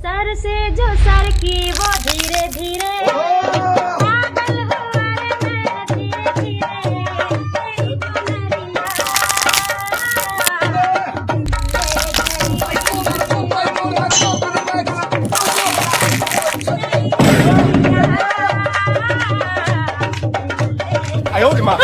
सर से जो सर की वो धीरे धीरे पागल हुआ रे मैं धीरे धीरे तेरी दुल्हनिया哎呦我的妈！